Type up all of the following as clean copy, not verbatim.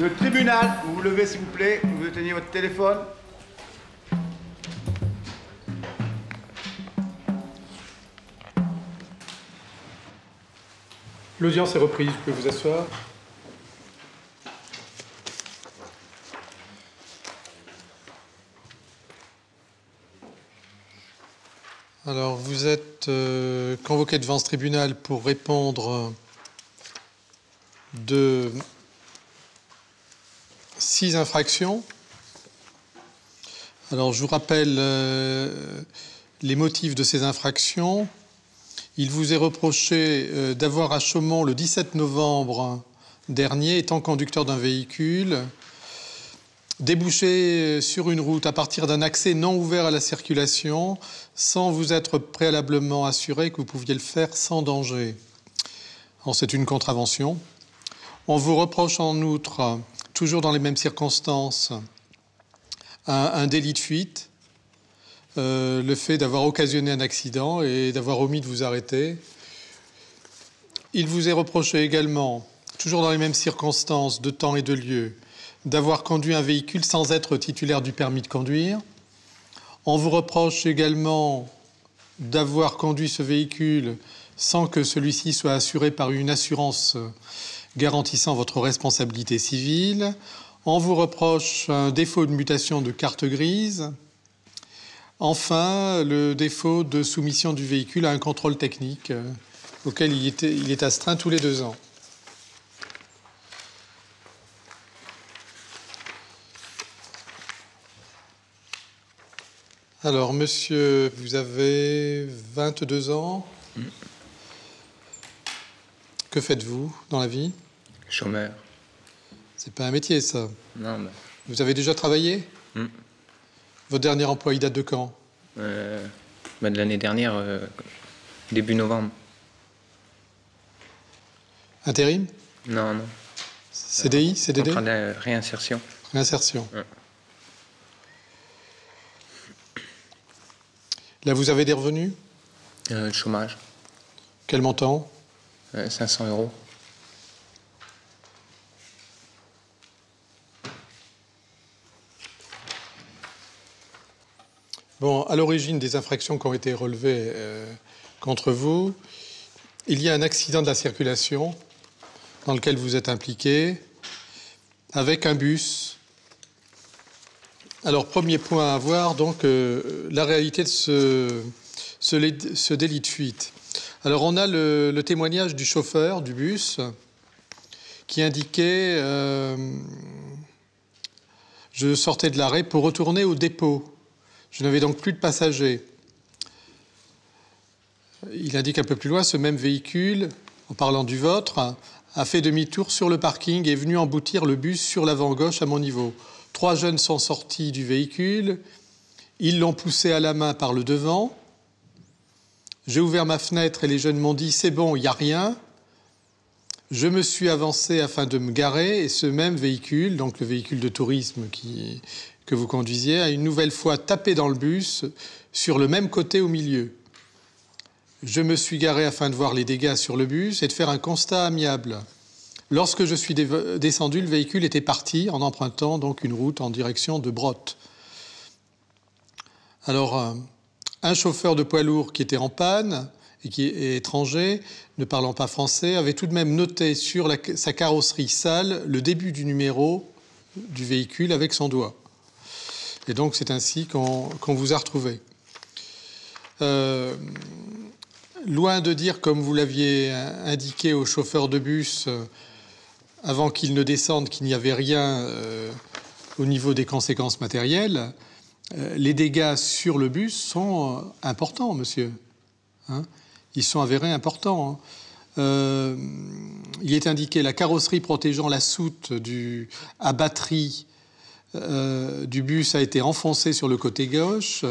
Le tribunal, vous vous levez s'il vous plaît, vous éteignez votre téléphone. L'audience est reprise, vous pouvez vous asseoir. Alors, vous êtes convoqué devant ce tribunal pour répondre de 6 infractions. Alors, je vous rappelle les motifs de ces infractions. Il vous est reproché d'avoir à Chaumont, le 17 novembre dernier, étant conducteur d'un véhicule, débouché sur une route à partir d'un accès non ouvert à la circulation, sans vous être préalablement assuré que vous pouviez le faire sans danger. Alors, c'est une contravention. On vous reproche en outre, toujours dans les mêmes circonstances, un délit de fuite, le fait d'avoir occasionné un accident et d'avoir omis de vous arrêter. Il vous est reproché également, toujours dans les mêmes circonstances de temps et de lieu, d'avoir conduit un véhicule sans être titulaire du permis de conduire. On vous reproche également d'avoir conduit ce véhicule sans que celui-ci soit assuré par une assurance garantissant votre responsabilité civile. On vous reproche un défaut de mutation de carte grise. Enfin, le défaut de soumission du véhicule à un contrôle technique auquel il est astreint tous les 2 ans. Alors, monsieur, vous avez 22 ans. Que faites-vous dans la vie? Chômeur. C'est pas un métier, ça. Non, mais... Vous avez déjà travaillé? Votre dernier emploi, il date de quand? De l'année dernière, début novembre. Intérim? Non, non. CDI? CDD? Contrat de réinsertion. Réinsertion. Ouais. Là, vous avez des revenus? Chômage. Quel montant? 500 €. Bon, à l'origine des infractions qui ont été relevées contre vous, il y a un accident de la circulation dans lequel vous êtes impliqué avec un bus. Alors, premier point à voir, donc, la réalité de ce délit de fuite. Alors, on a le témoignage du chauffeur du bus qui indiquait je sortais de l'arrêt pour retourner au dépôt. Je n'avais donc plus de passagers. Il indique un peu plus loin, ce même véhicule, en parlant du vôtre, a fait demi-tour sur le parking et est venu emboutir le bus sur l'avant gauche à mon niveau. 3 jeunes sont sortis du véhicule. Ils l'ont poussé à la main par le devant. J'ai ouvert ma fenêtre et les jeunes m'ont dit « c'est bon, il n'y a rien ». Je me suis avancé afin de me garer et ce même véhicule, donc le véhicule de tourisme que vous conduisiez, a une nouvelle fois tapé dans le bus sur le même côté au milieu. Je me suis garé afin de voir les dégâts sur le bus et de faire un constat amiable. Lorsque je suis descendu, le véhicule était parti en empruntant donc une route en direction de Brottes. Alors, un chauffeur de poids lourd qui était en panne et qui est étranger, ne parlant pas français, avait tout de même noté sur sa carrosserie sale le début du numéro du véhicule avec son doigt. Et donc, c'est ainsi qu'on vous a retrouvé. Loin de dire, comme vous l'aviez indiqué au chauffeur de bus, avant qu'il ne descende, qu'il n'y avait rien au niveau des conséquences matérielles, les dégâts sur le bus sont importants, monsieur. Hein, ils sont avérés importants. Il est indiqué la carrosserie protégeant la soute à batterie du bus a été enfoncée sur le côté gauche.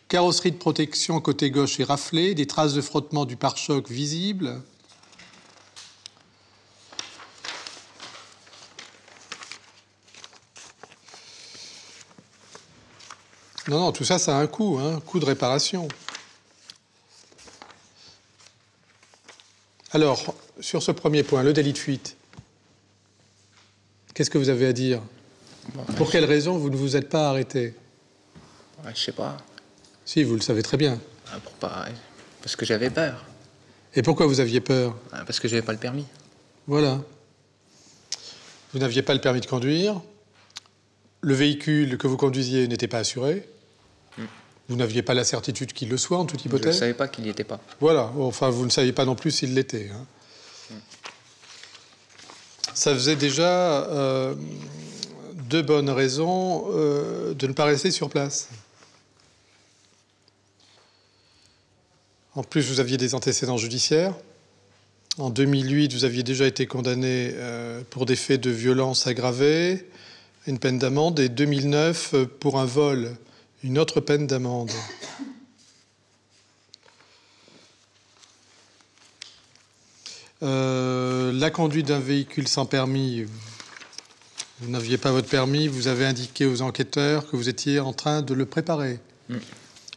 Carrosserie de protection côté gauche est raflée. Des traces de frottement du pare-choc visibles. Non, tout ça, ça a un coût, hein, coût de réparation. Alors, sur ce premier point, le délit de fuite. Qu'est-ce que vous avez à dire? Bon, Pour quelle raison vous ne vous êtes pas arrêté? je sais pas. Si, vous le savez très bien. Parce que j'avais peur. Et pourquoi vous aviez peur? Parce que j'avais pas le permis. Voilà. Vous n'aviez pas le permis de conduire. Le véhicule que vous conduisiez n'était pas assuré. Vous n'aviez pas la certitude qu'il le soit, en toute hypothèse. Je ne savais pas qu'il n'y était pas. Voilà. Enfin, vous ne saviez pas non plus s'il l'était. Ça faisait déjà 2 bonnes raisons de ne pas rester sur place. En plus, vous aviez des antécédents judiciaires. En 2008, vous aviez déjà été condamné pour des faits de violence aggravée, une peine d'amende, et 2009 pour un vol, une autre peine d'amende. La conduite d'un véhicule sans permis, vous n'aviez pas votre permis, vous avez indiqué aux enquêteurs que vous étiez en train de le préparer.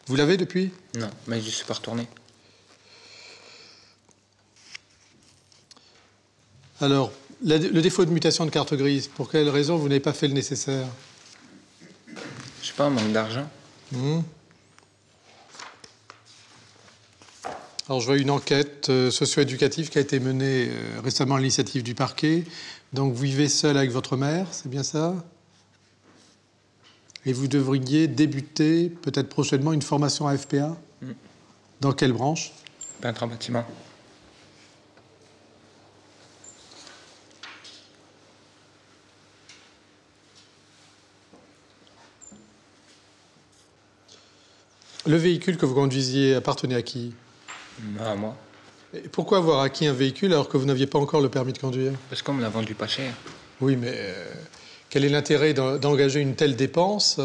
Vous l'avez depuis? Non, mais je ne suis pas retourné. Alors, le défaut de mutation de carte grise, pour quelle raison vous n'avez pas fait le nécessaire? Je sais pas, un manque d'argent. Alors, je vois une enquête socio-éducative qui a été menée récemment à l'initiative du parquet. Donc, vous vivez seul avec votre mère, c'est bien ça? Et vous devriez débuter, peut-être prochainement, une formation à FPA? Dans quelle branche? Peintre en bâtiment. Le véhicule que vous conduisiez appartenait à qui? À moi. Et pourquoi avoir acquis un véhicule alors que vous n'aviez pas encore le permis de conduire? Parce qu'on me l'a vendu pas cher. Oui, mais quel est l'intérêt d'engager une telle dépense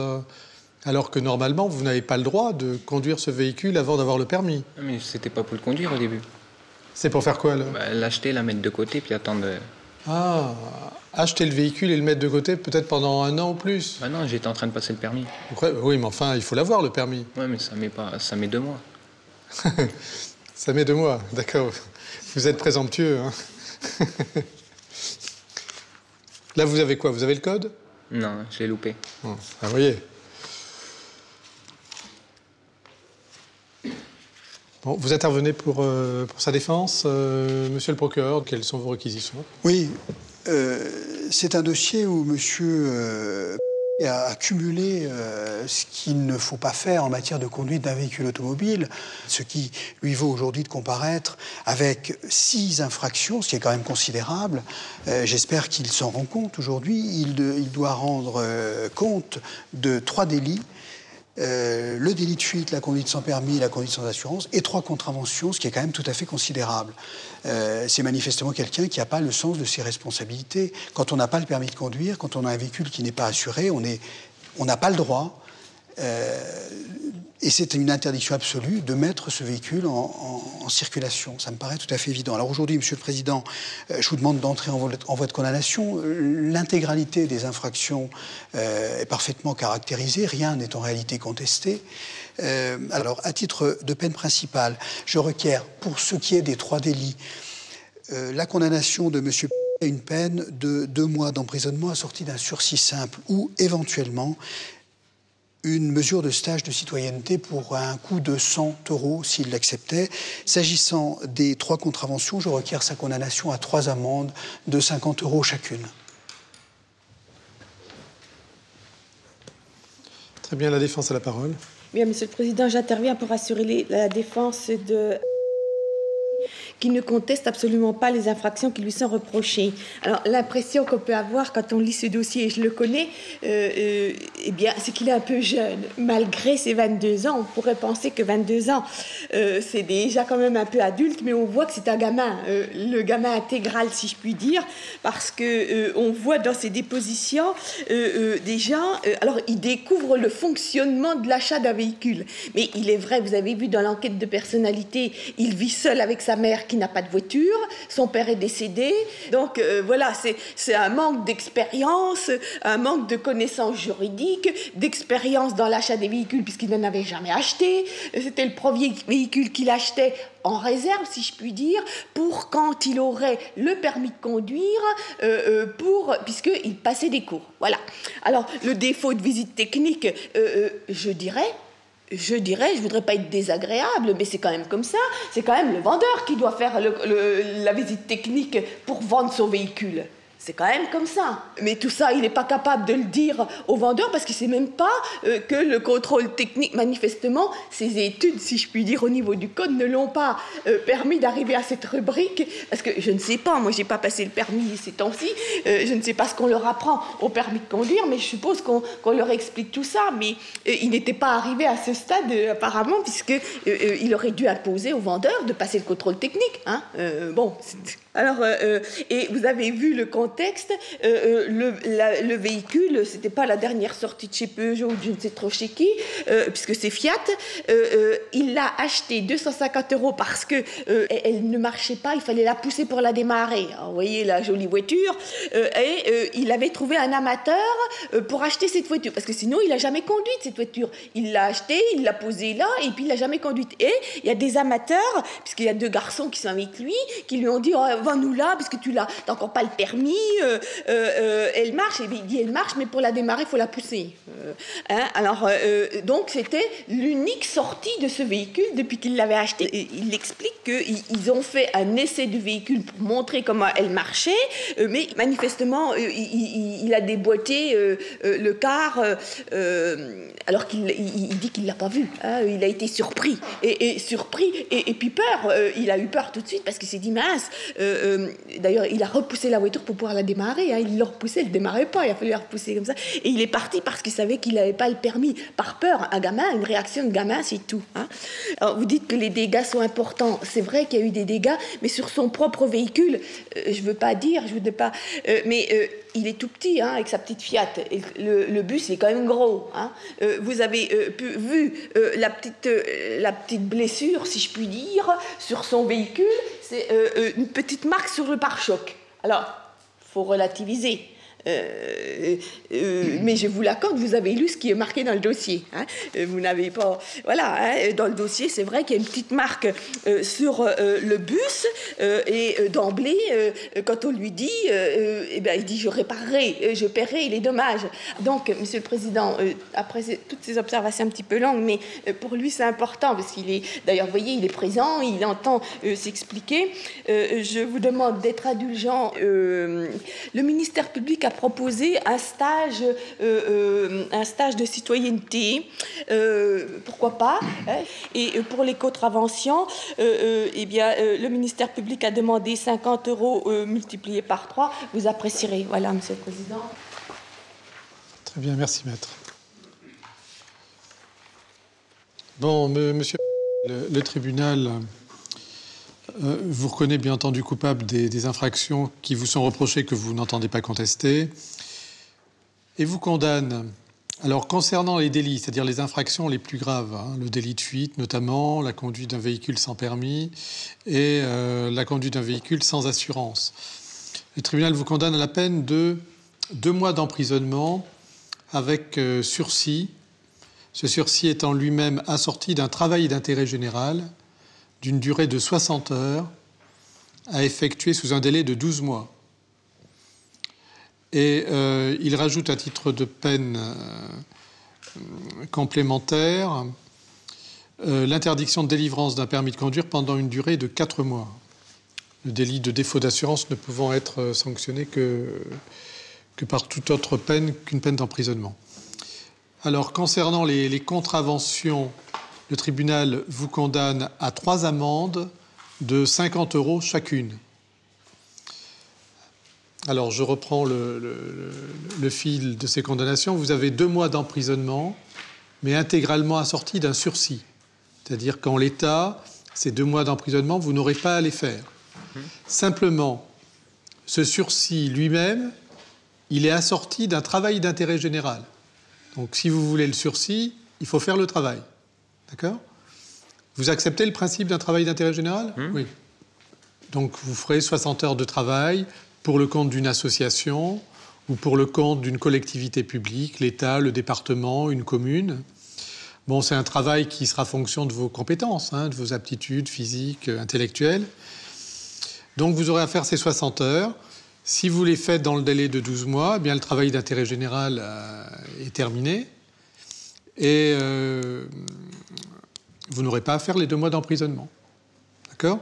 alors que normalement, vous n'avez pas le droit de conduire ce véhicule avant d'avoir le permis? Mais c'était pas pour le conduire au début. C'est pour faire quoi, là? L'acheter, la mettre de côté, puis attendre... Ah, acheter le véhicule et le mettre de côté peut-être pendant 1 an ou plus? non, j'étais en train de passer le permis. Oui, mais enfin, il faut l'avoir, le permis. Ouais, mais ça met 2 mois. Ça met 2 mois, d'accord. Vous êtes présomptueux, hein. Là, vous avez quoi? Vous avez le code? Non, je l'ai loupé. Ah, vous voyez. Bon, vous intervenez pour sa défense, monsieur le procureur. Quelles sont vos réquisitions? Oui, c'est un dossier où monsieur a accumulé ce qu'il ne faut pas faire en matière de conduite d'un véhicule automobile, ce qui lui vaut aujourd'hui de comparaître avec 6 infractions, ce qui est quand même considérable. J'espère qu'il s'en rend compte aujourd'hui. Il doit rendre compte de 3 délits. Le délit de fuite, la conduite sans permis, la conduite sans assurance, et 3 contraventions, ce qui est quand même tout à fait considérable. C'est manifestement quelqu'un qui n'a pas le sens de ses responsabilités. Quand on n'a pas le permis de conduire, quand on a un véhicule qui n'est pas assuré, on n'a pas le droit, et c'est une interdiction absolue de mettre ce véhicule en circulation. Ça me paraît tout à fait évident. Alors aujourd'hui, Monsieur le Président, je vous demande d'entrer en voie de condamnation. L'intégralité des infractions est parfaitement caractérisée. Rien n'est en réalité contesté. Alors, à titre de peine principale, je requiers, pour ce qui est des 3 délits, la condamnation de Monsieur à une peine de 2 mois d'emprisonnement assortie d'un sursis simple ou, éventuellement, une mesure de stage de citoyenneté pour un coût de 100 € s'il l'acceptait. S'agissant des 3 contraventions, je requiers sa condamnation à 3 amendes de 50 € chacune. Très bien, la défense a la parole. Bien, Monsieur le Président, j'interviens pour assurer la défense de... qui ne conteste absolument pas les infractions qui lui sont reprochées. Alors, l'impression qu'on peut avoir quand on lit ce dossier, et je le connais, eh bien, c'est qu'il est un peu jeune. Malgré ses 22 ans, on pourrait penser que 22 ans, c'est déjà quand même un peu adulte, mais on voit que c'est un gamin, le gamin intégral, si je puis dire, parce que on voit dans ses dépositions déjà, alors il découvre le fonctionnement de l'achat d'un véhicule. Mais il est vrai, vous avez vu dans l'enquête de personnalité, il vit seul avec sa sa mère qui n'a pas de voiture, son père est décédé. Donc voilà, c'est un manque d'expérience, un manque de connaissances juridiques, d'expérience dans l'achat des véhicules puisqu'il n'en avait jamais acheté. C'était le premier véhicule qu'il achetait en réserve, si je puis dire, pour quand il aurait le permis de conduire, puisqu'il passait des cours. Voilà. Alors, le défaut de visite technique, je ne voudrais pas être désagréable, mais c'est quand même comme ça. C'est quand même le vendeur qui doit faire la visite technique pour vendre son véhicule. C'est quand même comme ça. Mais tout ça, il n'est pas capable de le dire au vendeur parce qu'il ne sait même pas que le contrôle technique, manifestement, ses études, si je puis dire, au niveau du code, ne l'ont pas permis d'arriver à cette rubrique. Parce que je ne sais pas, moi, je n'ai pas passé le permis ces temps-ci. Je ne sais pas ce qu'on leur apprend au permis de conduire, mais je suppose qu'on leur explique tout ça. Mais il n'était pas arrivé à ce stade, apparemment, puisqu'il aurait dû imposer au vendeur de passer le contrôle technique. Hein. Alors, et vous avez vu le contexte, le véhicule, c'était pas la dernière sortie de chez Peugeot ou je ne sais trop chez qui, puisque c'est Fiat. Il l'a acheté 250 € parce que elle ne marchait pas, il fallait la pousser pour la démarrer. Alors, vous voyez la jolie voiture. Et il avait trouvé un amateur pour acheter cette voiture, parce que sinon il n'a jamais conduit cette voiture. Il l'a achetée, il l'a posée là, et puis il l'a jamais conduite. Et il y a des amateurs, puisqu'il y a 2 garçons qui sont avec lui, qui lui ont dit vends-nous là, parce que tu n'as encore pas le permis, elle marche. Et il dit elle marche, mais pour la démarrer, il faut la pousser. Donc c'était l'unique sortie de ce véhicule depuis qu'il l'avait acheté. Et il explique qu'ils ont fait un essai du véhicule pour montrer comment elle marchait, mais manifestement, il a déboîté le car, alors qu'il dit qu'il ne l'a pas vu. Hein, il a été surpris. Et puis peur. Il a eu peur tout de suite parce qu'il s'est dit mince. D'ailleurs, il a repoussé la voiture pour pouvoir la démarrer. Hein. Il l'a repoussée, elle ne démarrait pas. Il a fallu la repousser comme ça. Et il est parti parce qu'il savait qu'il n'avait pas le permis. Par peur, un gamin, une réaction de gamin, c'est tout. Hein. Alors, vous dites que les dégâts sont importants. C'est vrai qu'il y a eu des dégâts, mais sur son propre véhicule, je ne veux pas dire, je voudrais pas... mais il est tout petit, hein, avec sa petite Fiat. Et le bus, il est quand même gros. Hein. Vous avez vu la petite blessure, si je puis dire, sur son véhicule. C'est une petite marque sur le pare-choc. Alors, il faut relativiser. Mais je vous l'accorde, vous avez lu ce qui est marqué dans le dossier. Hein. Vous n'avez pas... Voilà, hein, dans le dossier, c'est vrai qu'il y a une petite marque sur le bus et d'emblée, quand on lui dit, il dit je réparerai, je paierai les dommages. Donc, Monsieur le Président, après toutes ces observations un petit peu longues, mais pour lui c'est important parce qu'il est, d'ailleurs, vous voyez, il est présent, il entend s'expliquer. Je vous demande d'être indulgent. Le ministère public a proposé un stage de citoyenneté, pourquoi pas, hein. Et pour les contraventions, le ministère public a demandé 50 € multipliés par 3. Vous apprécierez. Voilà, Monsieur le Président. Très bien, merci, maître. Bon, monsieur, le tribunal vous reconnaît bien entendu coupable des infractions qui vous sont reprochées que vous n'entendez pas contester et vous condamne. Alors, concernant les délits, c'est-à-dire les infractions les plus graves, hein, le délit de fuite notamment, la conduite d'un véhicule sans permis et la conduite d'un véhicule sans assurance, le tribunal vous condamne à la peine de 2 mois d'emprisonnement avec sursis, ce sursis étant lui-même assorti d'un travail d'intérêt général d'une durée de 60 heures à effectuer sous un délai de 12 mois. Et il rajoute à titre de peine complémentaire l'interdiction de délivrance d'un permis de conduire pendant une durée de 4 mois. Le délit de défaut d'assurance ne pouvant être sanctionné que par toute autre peine qu'une peine d'emprisonnement. Alors, concernant les contraventions, le tribunal vous condamne à 3 amendes de 50 € chacune. Alors, je reprends le fil de ces condamnations. Vous avez 2 mois d'emprisonnement, mais intégralement assortis d'un sursis. C'est-à-dire qu'en l'état, ces 2 mois d'emprisonnement, vous n'aurez pas à les faire. Simplement, ce sursis lui-même, il est assorti d'un travail d'intérêt général. Donc, si vous voulez le sursis, il faut faire le travail. D'accord ? Vous acceptez le principe d'un travail d'intérêt général ? Oui. Donc vous ferez 60 heures de travail pour le compte d'une association ou pour le compte d'une collectivité publique, l'État, le département, une commune. Bon, c'est un travail qui sera fonction de vos compétences, de vos aptitudes physiques, intellectuelles. Donc vous aurez à faire ces 60 heures. Si vous les faites dans le délai de 12 mois, eh bien, le travail d'intérêt général est terminé. Et vous n'aurez pas à faire les 2 mois d'emprisonnement. D'accord ?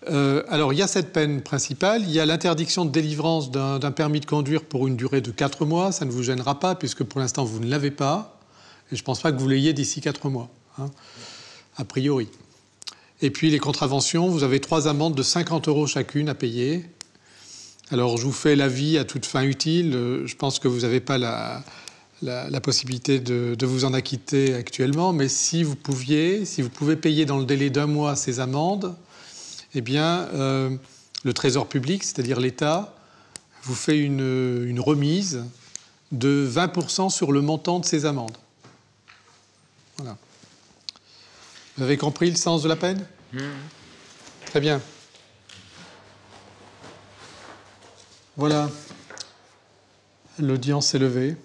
Alors, il y a cette peine principale. Il y a l'interdiction de délivrance d'un permis de conduire pour une durée de 4 mois. Ça ne vous gênera pas, puisque pour l'instant, vous ne l'avez pas. Et je ne pense pas que vous l'ayez d'ici 4 mois, a priori. Et puis, les contraventions, vous avez 3 amendes de 50 € chacune à payer. Alors, je vous fais l'avis à toute fin utile. Je pense que vous n'avez pas la possibilité de vous en acquitter actuellement. Mais si vous pouvez payer dans le délai d'1 mois ces amendes, eh bien, le Trésor public, c'est-à-dire l'État, vous fait une remise de 20% sur le montant de ces amendes. Voilà. Vous avez compris le sens de la peine ? Très bien. Voilà. L'audience est levée.